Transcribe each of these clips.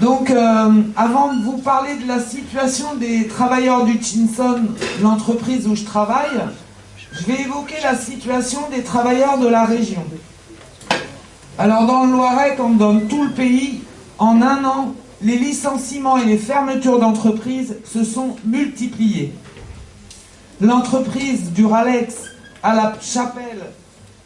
Donc, avant de vous parler de la situation des travailleurs d'Hutchinson, l'entreprise où je travaille, je vais évoquer la situation des travailleurs de la région. Alors, dans le Loiret, comme dans tout le pays, en un an, les licenciements et les fermetures d'entreprises se sont multipliés. L'entreprise Duralex à la Chapelle,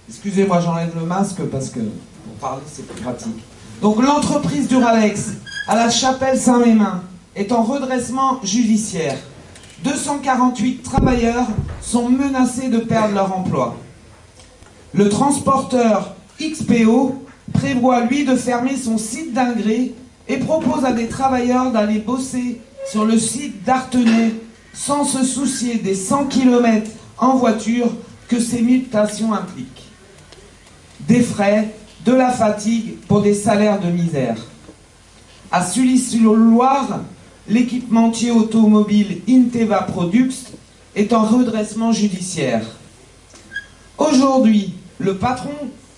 excusez-moi, j'enlève le masque parce que pour parler c'est plus pratique. Donc l'entreprise Duralex à la Chapelle Saint-Mémin est en redressement judiciaire. 248 travailleurs sont menacés de perdre leur emploi. Le transporteur XPO prévoit lui de fermer son site d'Ingré et propose à des travailleurs d'aller bosser sur le site d'Artenay sans se soucier des 100 km en voiture que ces mutations impliquent. Des frais, de la fatigue pour des salaires de misère. À Sully-sur-Loire, l'équipementier automobile Inteva Products est en redressement judiciaire. Aujourd'hui, le patron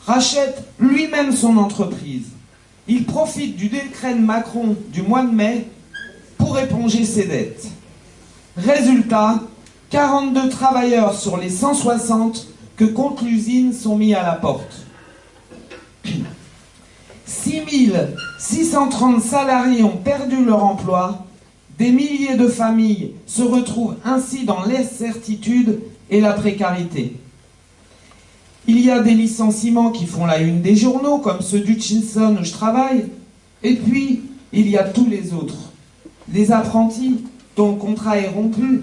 rachète lui-même son entreprise. Il profite du décret de Macron du mois de mai pour éponger ses dettes. Résultat, 42 travailleurs sur les 160 que compte l'usine sont mis à la porte. 6630 salariés ont perdu leur emploi. Des milliers de familles se retrouvent ainsi dans l'incertitude et la précarité. Il y a des licenciements qui font la une des journaux, comme ceux d'Hutchinson où je travaille. Et puis, il y a tous les autres. Les apprentis dont le contrat est rompu.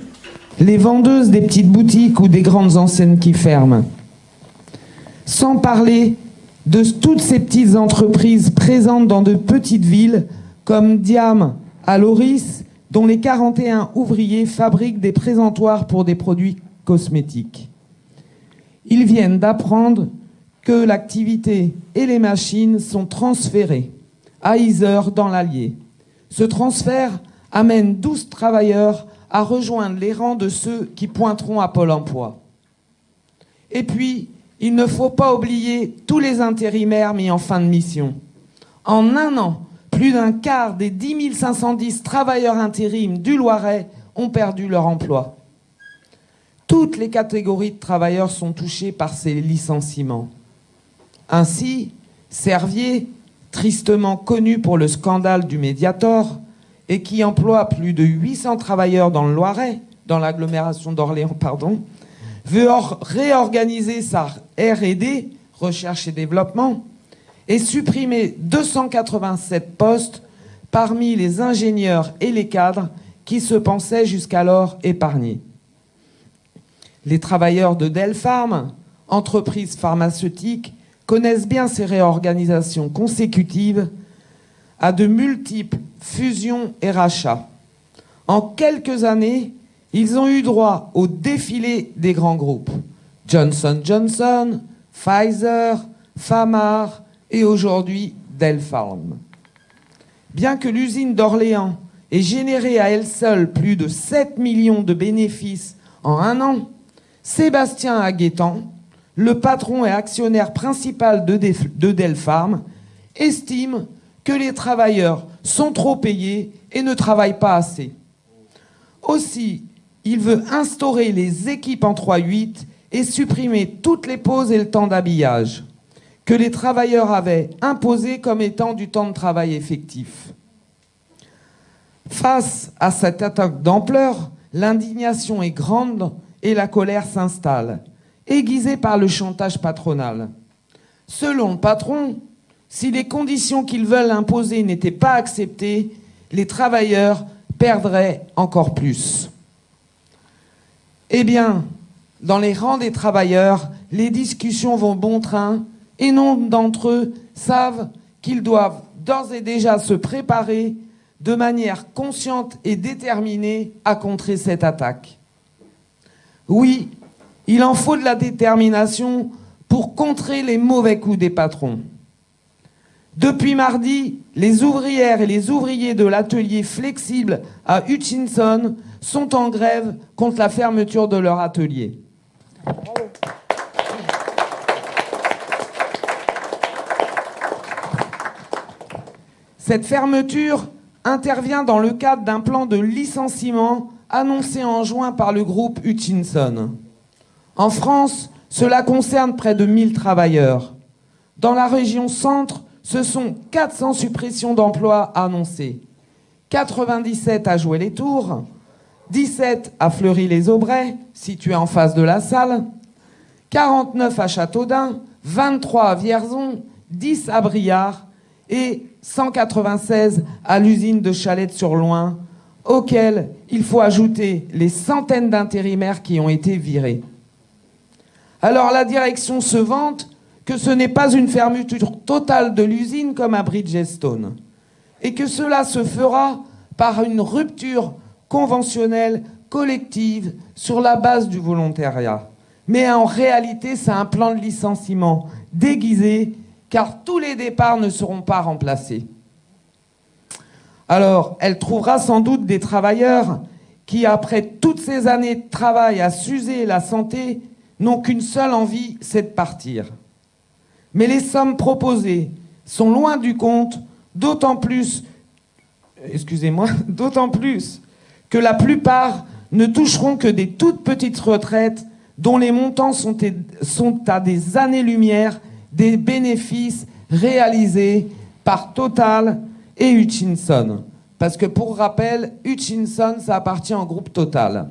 Les vendeuses des petites boutiques ou des grandes enseignes qui ferment. Sans parler de toutes ces petites entreprises présentes dans de petites villes, comme Diam à Loris, dont les 41 ouvriers fabriquent des présentoirs pour des produits cosmétiques. Ils viennent d'apprendre que l'activité et les machines sont transférées à Yzeure dans l'Allier. Ce transfert amène 12 travailleurs à rejoindre les rangs de ceux qui pointeront à Pôle emploi. Et puis, il ne faut pas oublier tous les intérimaires mis en fin de mission. En un an, plus d'un quart des 10 510 travailleurs intérims du Loiret ont perdu leur emploi. Toutes les catégories de travailleurs sont touchées par ces licenciements. Ainsi, Servier, tristement connu pour le scandale du Mediator, et qui emploie plus de 800 travailleurs dans le Loiret, dans l'agglomération d'Orléans, veut réorganiser sa R&D, recherche et développement, et supprimer 287 postes parmi les ingénieurs et les cadres qui se pensaient jusqu'alors épargnés. Les travailleurs de Delpharm, entreprise pharmaceutique, connaissent bien ces réorganisations consécutives à de multiples fusions et rachats. En quelques années, ils ont eu droit au défilé des grands groupes. Johnson & Johnson, Pfizer, Famar et aujourd'hui Delpharm. Bien que l'usine d'Orléans ait généré à elle seule plus de 7 millions de bénéfices en un an, Sébastien Aguetan, le patron et actionnaire principal de Delpharm, estime que les travailleurs sont trop payés et ne travaillent pas assez. Aussi, il veut instaurer les équipes en 3-8 et supprimer toutes les pauses et le temps d'habillage que les travailleurs avaient imposé comme étant du temps de travail effectif. Face à cette attaque d'ampleur, l'indignation est grande et la colère s'installe, aiguisée par le chantage patronal. Selon le patron, si les conditions qu'ils veulent imposer n'étaient pas acceptées, les travailleurs perdraient encore plus. Eh bien, dans les rangs des travailleurs, les discussions vont bon train et nombre d'entre eux savent qu'ils doivent d'ores et déjà se préparer de manière consciente et déterminée à contrer cette attaque. Oui, il en faut de la détermination pour contrer les mauvais coups des patrons. Depuis mardi, les ouvrières et les ouvriers de l'atelier flexible à Hutchinson sont en grève contre la fermeture de leur atelier. Cette fermeture intervient dans le cadre d'un plan de licenciement annoncé en juin par le groupe Hutchinson. En France, cela concerne près de 1000 travailleurs. Dans la région centre, ce sont 400 suppressions d'emplois annoncées. 97 à Joué-les-Tours, 17 à Fleury-les-Aubrais, situé en face de la salle, 49 à Châteaudun, 23 à Vierzon, 10 à Briard et 196 à l'usine de Chalette-sur-Loing, auxquels il faut ajouter les centaines d'intérimaires qui ont été virés. Alors la direction se vante que ce n'est pas une fermeture totale de l'usine comme à Bridgestone, et que cela se fera par une rupture conventionnelle collective sur la base du volontariat. Mais en réalité, c'est un plan de licenciement déguisé, car tous les départs ne seront pas remplacés. Alors, elle trouvera sans doute des travailleurs qui, après toutes ces années de travail à s'user la santé, n'ont qu'une seule envie, c'est de partir. Mais les sommes proposées sont loin du compte, d'autant plus que la plupart ne toucheront que des toutes petites retraites dont les montants sont à des années-lumière des bénéfices réalisés par Total et Hutchinson. Parce que pour rappel, Hutchinson, ça appartient au groupe Total.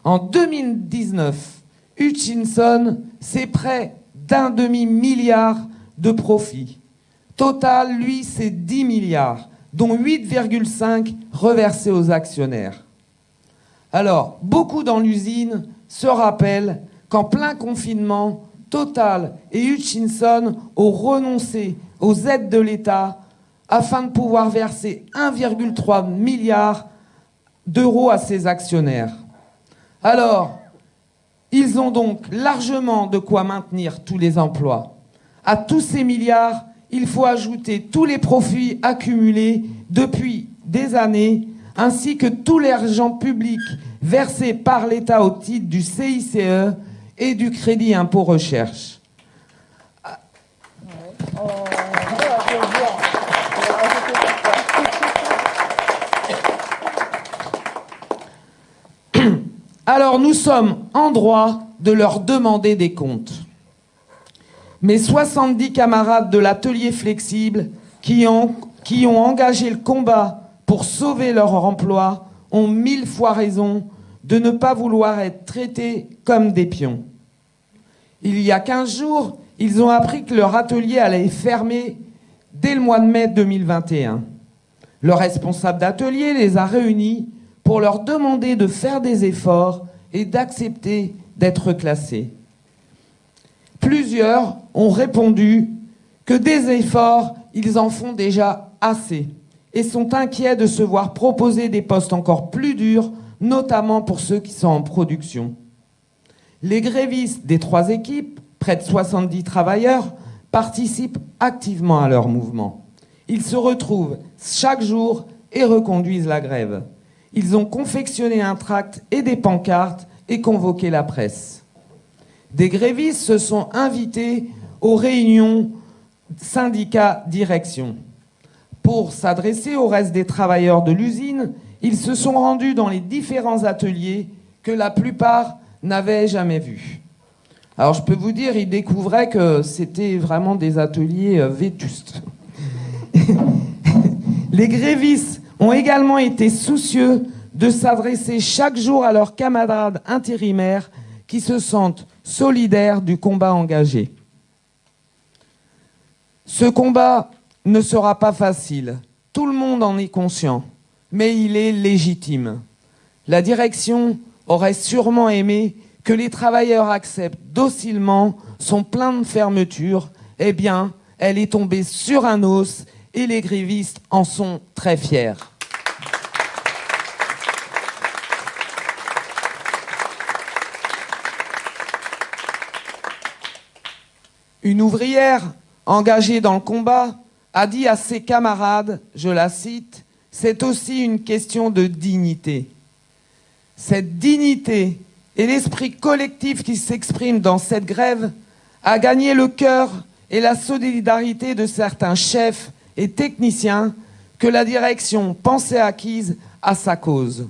En 2019, Hutchinson, c'est près d'un demi-milliard de profits. Total, lui, c'est 10 milliards, dont 8,5 reversés aux actionnaires. Alors, beaucoup dans l'usine se rappellent qu'en plein confinement, Total et Hutchinson ont renoncé aux aides de l'État afin de pouvoir verser 1,3 milliard d'euros à ses actionnaires. Alors, ils ont donc largement de quoi maintenir tous les emplois. À tous ces milliards, il faut ajouter tous les profits accumulés depuis des années, ainsi que tout l'argent public versé par l'État au titre du CICE et du Crédit Impôt Recherche. Alors nous sommes en droit de leur demander des comptes. Mes 70 camarades de l'atelier flexible qui ont engagé le combat pour sauver leur emploi ont 1000 fois raison de ne pas vouloir être traités comme des pions. Il y a 15 jours, ils ont appris que leur atelier allait fermer dès le mois de mai 2021. Le responsable d'atelier les a réunis pour leur demander de faire des efforts et d'accepter d'être classés. Plusieurs ont répondu que des efforts, ils en font déjà assez et sont inquiets de se voir proposer des postes encore plus durs, notamment pour ceux qui sont en production. Les grévistes des 3 équipes, près de 70 travailleurs, participent activement à leur mouvement. Ils se retrouvent chaque jour et reconduisent la grève. Ils ont confectionné un tract et des pancartes et convoqué la presse. Des grévistes se sont invités aux réunions syndicats direction. Pour s'adresser au reste des travailleurs de l'usine, ils se sont rendus dans les différents ateliers que la plupart n'avaient jamais vus. Alors je peux vous dire, ils découvraient que c'était vraiment des ateliers vétustes. Les grévistes ont également été soucieux de s'adresser chaque jour à leurs camarades intérimaires qui se sentent solidaires du combat engagé. Ce combat ne sera pas facile, tout le monde en est conscient, mais il est légitime. La direction aurait sûrement aimé que les travailleurs acceptent docilement son plan de fermeture. Eh bien, elle est tombée sur un os et les grévistes en sont très fiers. Une ouvrière engagée dans le combat a dit à ses camarades, je la cite, « C'est aussi une question de dignité ». Cette dignité et l'esprit collectif qui s'exprime dans cette grève a gagné le cœur et la solidarité de certains chefs et techniciens que la direction pensait acquise à sa cause.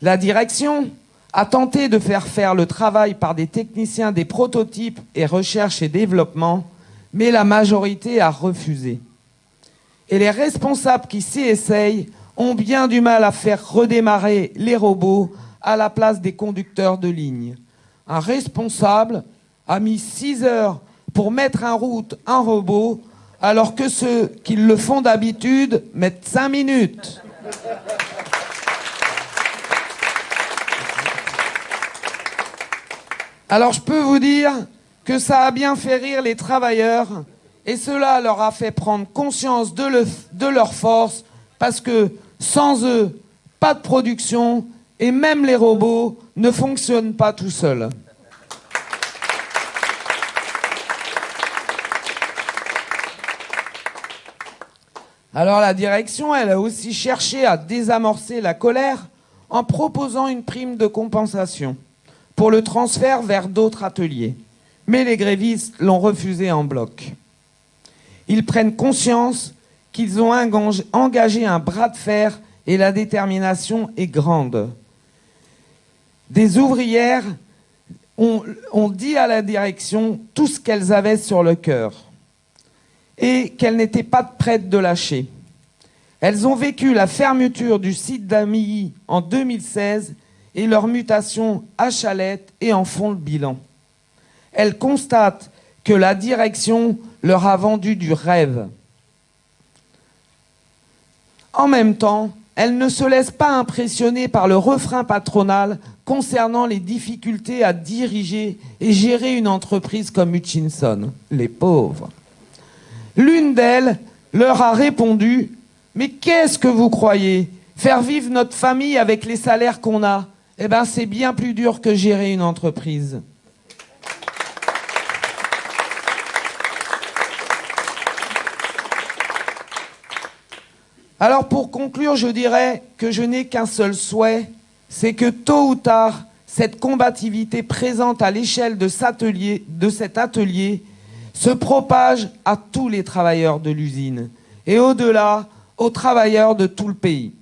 La direction a tenté de faire le travail par des techniciens des prototypes et recherche et développement, mais la majorité a refusé. Et les responsables qui s'y essayent ont bien du mal à faire redémarrer les robots à la place des conducteurs de ligne. Un responsable a mis 6 heures pour mettre en route un robot, alors que ceux qui le font d'habitude mettent 5 minutes. Alors je peux vous dire que ça a bien fait rire les travailleurs et cela leur a fait prendre conscience de leur force, parce que sans eux, pas de production et même les robots ne fonctionnent pas tout seuls. Alors la direction, elle a aussi cherché à désamorcer la colère en proposant une prime de compensation pour le transfert vers d'autres ateliers. Mais les grévistes l'ont refusé en bloc. Ils prennent conscience qu'ils ont engagé un bras de fer et la détermination est grande. Des ouvrières ont dit à la direction tout ce qu'elles avaient sur le cœur et qu'elles n'étaient pas prêtes de lâcher. Elles ont vécu la fermeture du site d'Amilly en 2016 et leur mutation à Chalette et en font le bilan. Elles constatent que la direction leur a vendu du rêve. En même temps, elles ne se laissent pas impressionner par le refrain patronal concernant les difficultés à diriger et gérer une entreprise comme Hutchinson. Les pauvres. L'une d'elles leur a répondu « Mais qu'est-ce que vous croyez? Faire vivre notre famille avec les salaires qu'on a, eh ben c'est bien plus dur que gérer une entreprise. » Alors pour conclure, je dirais que je n'ai qu'un seul souhait, c'est que tôt ou tard, cette combativité présente à l'échelle de cet atelier se propage à tous les travailleurs de l'usine et au-delà, aux travailleurs de tout le pays.